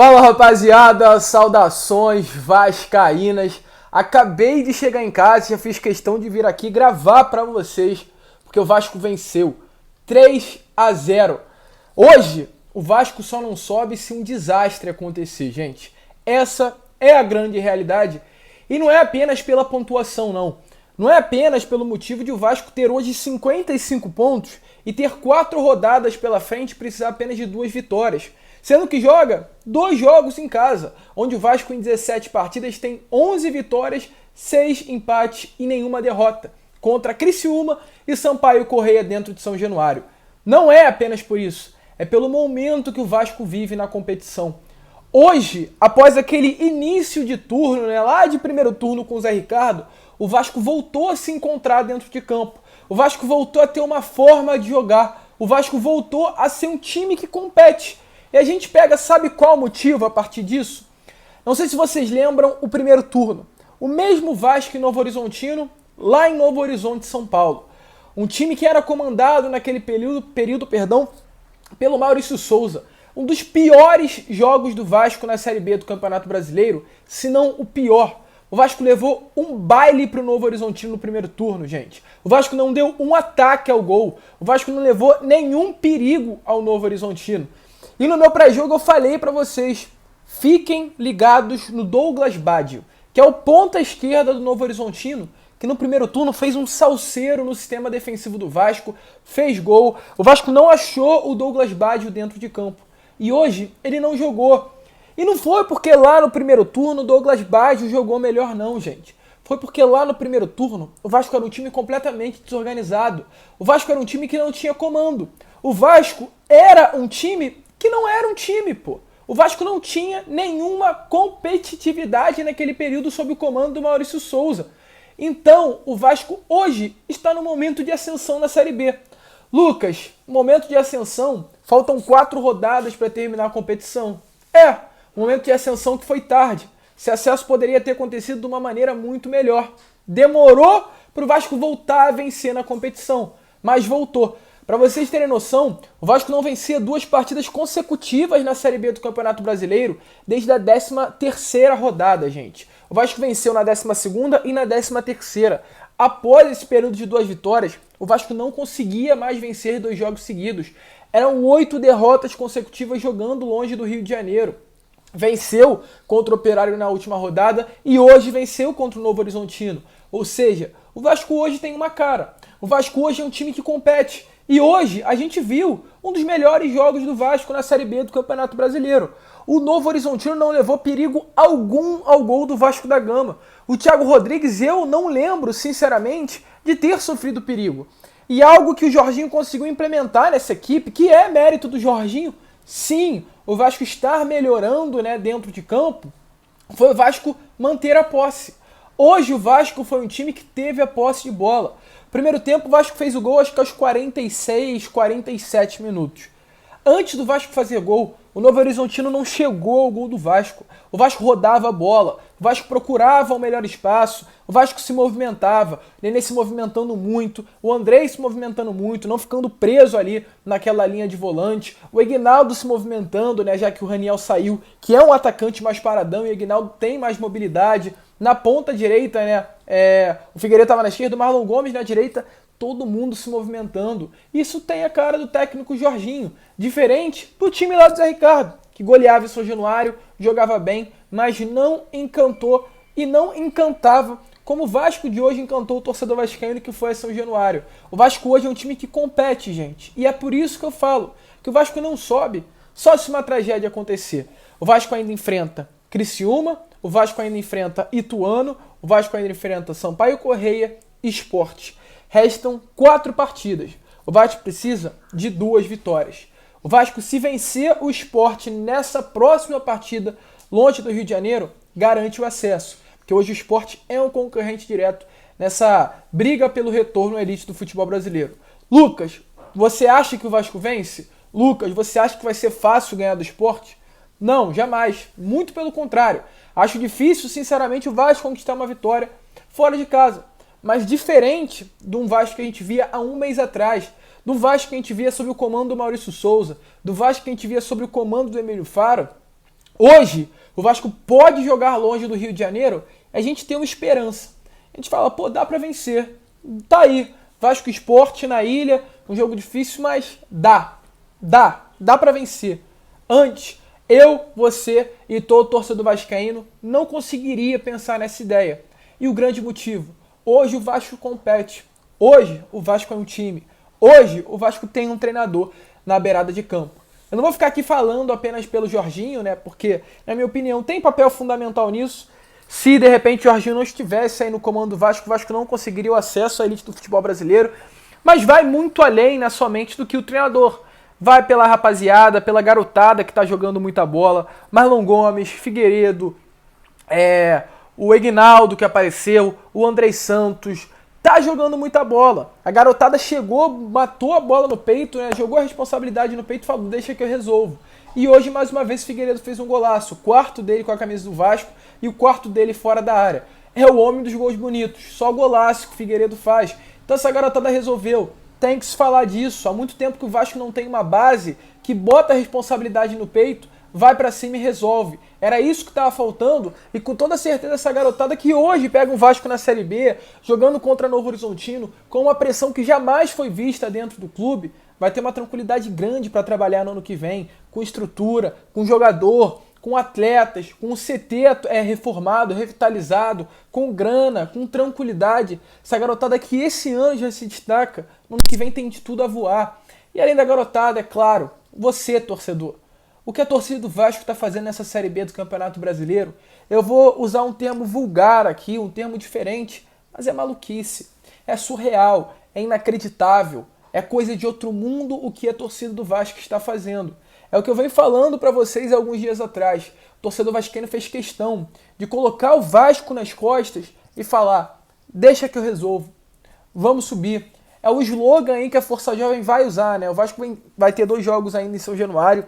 Fala rapaziada, saudações vascaínas. Acabei de chegar em casa e já fiz questão de vir aqui gravar para vocês, porque o Vasco venceu 3-0. Hoje o Vasco só não sobe se um desastre acontecer, gente. Essa é a grande realidade e não é apenas pela pontuação, não. Não é apenas pelo motivo de o Vasco ter hoje 55 pontos e ter 4 rodadas pela frente e precisar apenas de 2 vitórias. Sendo que joga 2 jogos em casa, onde o Vasco em 17 partidas tem 11 vitórias, 6 empates e nenhuma derrota, contra Criciúma e Sampaio Corrêa dentro de São Januário. Não é apenas por isso, é pelo momento que o Vasco vive na competição. Hoje, após aquele início de turno, lá de primeiro turno com o Zé Ricardo, o Vasco voltou a se encontrar dentro de campo. O Vasco voltou a ter uma forma de jogar. O Vasco voltou a ser um time que compete. E a gente pega, sabe qual o motivo a partir disso? Não sei se vocês lembram o primeiro turno. O mesmo Vasco e Novo Horizontino, lá em Novo Horizonte, São Paulo. Um time que era comandado naquele período, pelo Maurício Souza. Um dos piores jogos do Vasco na Série B do Campeonato Brasileiro, se não o pior. O Vasco levou um baile para o Novo Horizontino no primeiro turno, gente. O Vasco não deu um ataque ao gol. O Vasco não levou nenhum perigo ao Novo Horizontino. E no meu pré-jogo eu falei para vocês, fiquem ligados no Douglas Baggio, que é o ponta esquerda do Novo Horizontino, que no primeiro turno fez um salseiro no sistema defensivo do Vasco, fez gol. O Vasco não achou o Douglas Baggio dentro de campo. E hoje ele não jogou. E não foi porque lá no primeiro turno o Douglas Baggio jogou melhor não, gente. Foi porque lá no primeiro turno o Vasco era um time completamente desorganizado. O Vasco era um time que não tinha comando. O Vasco era um time que não era um time, pô. O Vasco não tinha nenhuma competitividade naquele período sob o comando do Maurício Souza. Então, o Vasco hoje está no momento de ascensão na Série B. Lucas, momento de ascensão, faltam 4 rodadas para terminar a competição. Momento de ascensão que foi tarde. Esse acesso poderia ter acontecido de uma maneira muito melhor. Demorou para o Vasco voltar a vencer na competição, mas voltou. Para vocês terem noção, o Vasco não vencia 2 partidas consecutivas na Série B do Campeonato Brasileiro desde a 13ª rodada, gente. O Vasco venceu na 12ª e na 13ª. Após esse período de 2 vitórias, o Vasco não conseguia mais vencer 2 jogos seguidos. Eram 8 derrotas consecutivas jogando longe do Rio de Janeiro. Venceu contra o Operário na última rodada e hoje venceu contra o Novo Horizontino. Ou seja, o Vasco hoje tem uma cara. O Vasco hoje é um time que compete. E hoje a gente viu um dos melhores jogos do Vasco na Série B do Campeonato Brasileiro. O Novo Horizontino não levou perigo algum ao gol do Vasco da Gama. O Thiago Rodrigues, eu não lembro, sinceramente, de ter sofrido perigo. E algo que o Jorginho conseguiu implementar nessa equipe, que é mérito do Jorginho, sim, o Vasco estar melhorando, dentro de campo, foi o Vasco manter a posse. Hoje o Vasco foi um time que teve a posse de bola. Primeiro tempo o Vasco fez o gol acho que aos 46, 47 minutos. Antes do Vasco fazer gol, o Novo Horizontino não chegou ao gol do Vasco. O Vasco rodava a bola, o Vasco procurava o melhor espaço, o Vasco se movimentava, o Nenê se movimentando muito, o Andrei se movimentando muito, não ficando preso ali naquela linha de volante, o Egnaldo se movimentando, já que o Raniel saiu, que é um atacante mais paradão e o Egnaldo tem mais mobilidade. Na ponta direita, o Figueiredo estava na esquerda, o Marlon Gomes na direita, todo mundo se movimentando. Isso tem a cara do técnico Jorginho, diferente do time lá do Zé Ricardo, que goleava em São Januário, jogava bem, mas não encantou e não encantava como o Vasco de hoje encantou o torcedor vascaíno que foi a São Januário. O Vasco hoje é um time que compete, gente, e é por isso que eu falo que o Vasco não sobe só se uma tragédia acontecer. O Vasco ainda enfrenta Criciúma, o Vasco ainda enfrenta Ituano, o Vasco ainda enfrenta Sampaio Corrêa e Sport. Restam 4 partidas. O Vasco precisa de 2 vitórias. O Vasco, se vencer o Sport nessa próxima partida, longe do Rio de Janeiro, garante o acesso. Porque hoje o Sport é um concorrente direto nessa briga pelo retorno à elite do futebol brasileiro. Lucas, você acha que o Vasco vence? Lucas, você acha que vai ser fácil ganhar do Sport? Não, jamais. Muito pelo contrário. Acho difícil, sinceramente, o Vasco conquistar uma vitória fora de casa. Mas diferente de um Vasco que a gente via há um mês atrás, do Vasco que a gente via sob o comando do Maurício Souza, do Vasco que a gente via sob o comando do Emílio Faro, Hoje, o Vasco pode jogar longe do Rio de Janeiro, a gente tem uma esperança. A gente fala, pô, dá pra vencer. Tá aí, Vasco Sport na ilha, um jogo difícil, mas dá pra vencer. Antes, eu, você e todo torcedor vascaíno não conseguiria pensar nessa ideia. E o grande motivo, hoje o Vasco compete. Hoje o Vasco é um time. Hoje o Vasco tem um treinador na beirada de campo. Eu não vou ficar aqui falando apenas pelo Jorginho, né? Porque, na minha opinião, tem papel fundamental nisso. Se de repente o Jorginho não estivesse aí no comando do Vasco, o Vasco não conseguiria o acesso à elite do futebol brasileiro. Mas vai muito além, né, somente do que o treinador. Vai pela rapaziada, pela garotada que tá jogando muita bola. Marlon Gomes, Figueiredo, o Egnaldo que apareceu, o Andrei Santos. Tá jogando muita bola. A garotada chegou, matou a bola no peito, né? Jogou a responsabilidade no peito e falou, deixa que eu resolvo. E hoje, mais uma vez, o Figueiredo fez um golaço. O quarto dele com a camisa do Vasco e o quarto dele fora da área. É o homem dos gols bonitos. Só golaço que o Figueiredo faz. Então essa garotada resolveu. Tem que se falar disso. Há muito tempo que o Vasco não tem uma base que bota a responsabilidade no peito, vai pra cima e resolve. Era isso que estava faltando e com toda certeza essa garotada que hoje pega um Vasco na Série B, jogando contra Novo Horizontino, com uma pressão que jamais foi vista dentro do clube, vai ter uma tranquilidade grande para trabalhar no ano que vem, com estrutura, com jogador, com atletas, com o CT reformado, revitalizado, com grana, com tranquilidade. Essa garotada que esse ano já se destaca, no ano que vem tem de tudo a voar. E além da garotada, é claro, você, torcedor. O que a torcida do Vasco está fazendo nessa Série B do Campeonato Brasileiro, eu vou usar um termo vulgar aqui, um termo diferente, mas é maluquice, é surreal, é inacreditável, é coisa de outro mundo o que a torcida do Vasco está fazendo. É o que eu venho falando para vocês alguns dias atrás. O torcedor vascaíno fez questão de colocar o Vasco nas costas e falar, deixa que eu resolvo, vamos subir. É o slogan aí que a Força Jovem vai usar, né? O Vasco vai ter 2 jogos ainda em São Januário.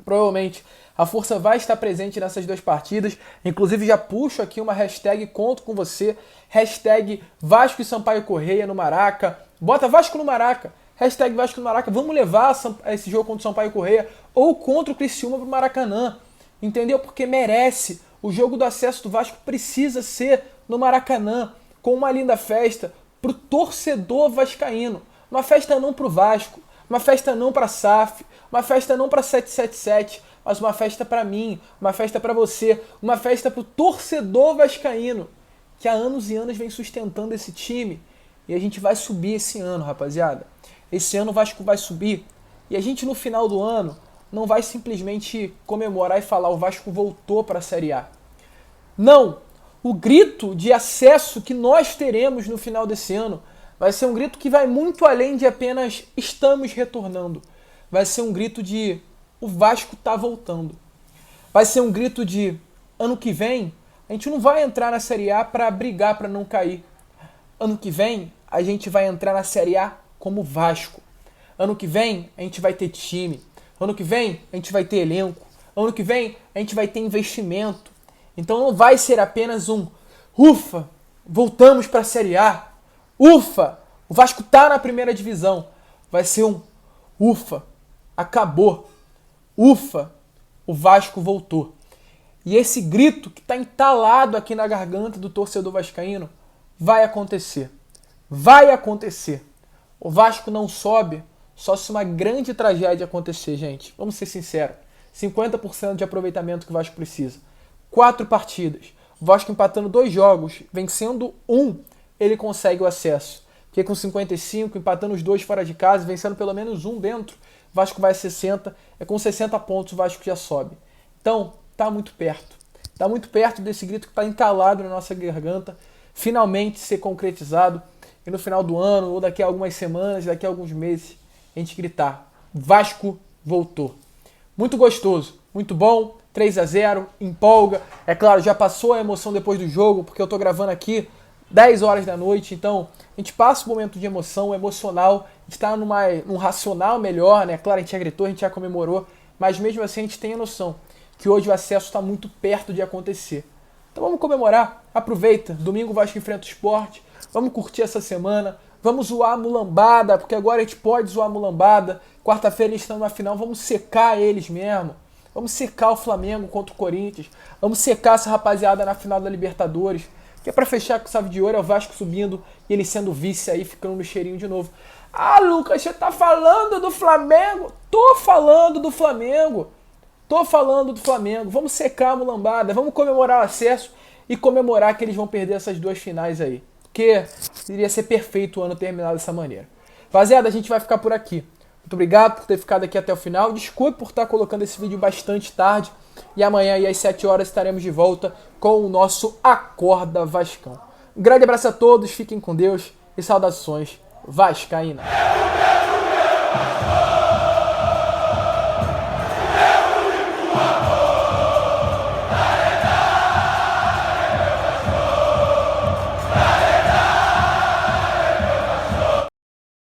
Provavelmente a Força vai estar presente nessas 2 partidas. Inclusive já puxo aqui uma hashtag, conto com você. Hashtag Vasco e Sampaio Corrêa no Maraca. Bota Vasco no Maraca. Hashtag Vasco no Maraca. Vamos levar esse jogo contra o Sampaio Corrêa ou contra o Criciúma pro Maracanã. Entendeu? Porque merece. O jogo do acesso do Vasco precisa ser no Maracanã. Com uma linda festa pro torcedor vascaíno. Uma festa não pro Vasco. Uma festa não para SAF, uma festa não para 777, mas uma festa para mim, uma festa para você, uma festa para o torcedor vascaíno, que há anos e anos vem sustentando esse time. E a gente vai subir esse ano, rapaziada. Esse ano o Vasco vai subir. E a gente no final do ano não vai simplesmente comemorar e falar o Vasco voltou para a Série A. Não! O grito de acesso que nós teremos no final desse ano vai ser um grito que vai muito além de apenas estamos retornando. Vai ser um grito de o Vasco tá voltando. Vai ser um grito de ano que vem a gente não vai entrar na Série A para brigar para não cair. Ano que vem a gente vai entrar na Série A como Vasco. Ano que vem a gente vai ter time. Ano que vem a gente vai ter elenco. Ano que vem a gente vai ter investimento. Então não vai ser apenas um ufa, voltamos para a Série A. Ufa, o Vasco tá na primeira divisão. Vai ser um ufa, acabou. Ufa, o Vasco voltou. E esse grito que está entalado aqui na garganta do torcedor vascaíno vai acontecer. Vai acontecer. O Vasco não sobe só se uma grande tragédia acontecer, gente. Vamos ser sinceros. 50% de aproveitamento que o Vasco precisa. 4 partidas. O Vasco empatando 2 jogos, vencendo 1, ele consegue o acesso. Porque com 55, empatando os 2 fora de casa, vencendo pelo menos 1 dentro, o Vasco vai a 60. Com 60 pontos o Vasco já sobe. Então, tá muito perto. Tá muito perto desse grito que está entalado na nossa garganta, finalmente ser concretizado. E no final do ano, ou daqui a algumas semanas, daqui a alguns meses, a gente gritar, Vasco voltou. Muito gostoso, muito bom, 3-0, empolga. É claro, já passou a emoção depois do jogo, porque eu tô gravando aqui 10 horas da noite, então a gente passa um momento de emoção, emocional, a gente tá num racional melhor, né? Claro, a gente já gritou, a gente já comemorou, mas mesmo assim a gente tem a noção que hoje o acesso está muito perto de acontecer. Então vamos comemorar, aproveita, domingo o Vasco enfrenta o Sport, vamos curtir essa semana, vamos zoar a mulambada, porque agora a gente pode zoar a mulambada, quarta-feira eles estão na final, vamos secar eles mesmo, Vamos secar o Flamengo contra o Corinthians. Vamos secar essa rapaziada na final da Libertadores. Que é pra fechar com chave de ouro, é o Vasco subindo e ele sendo vice aí, ficando no cheirinho de novo. Ah, Lucas, você tá falando do Flamengo? Tô falando do Flamengo. Tô falando do Flamengo. Vamos secar a mulambada, vamos comemorar o acesso e comemorar que eles vão perder essas duas finais aí. Porque iria ser perfeito o ano terminar dessa maneira. Rapaziada, a gente vai ficar por aqui. Muito obrigado por ter ficado aqui até o final. Desculpe por estar colocando esse vídeo bastante tarde. E amanhã aí às 7 horas estaremos de volta com o nosso Acorda Vascão. Um grande abraço a todos, fiquem com Deus e saudações vascaínas.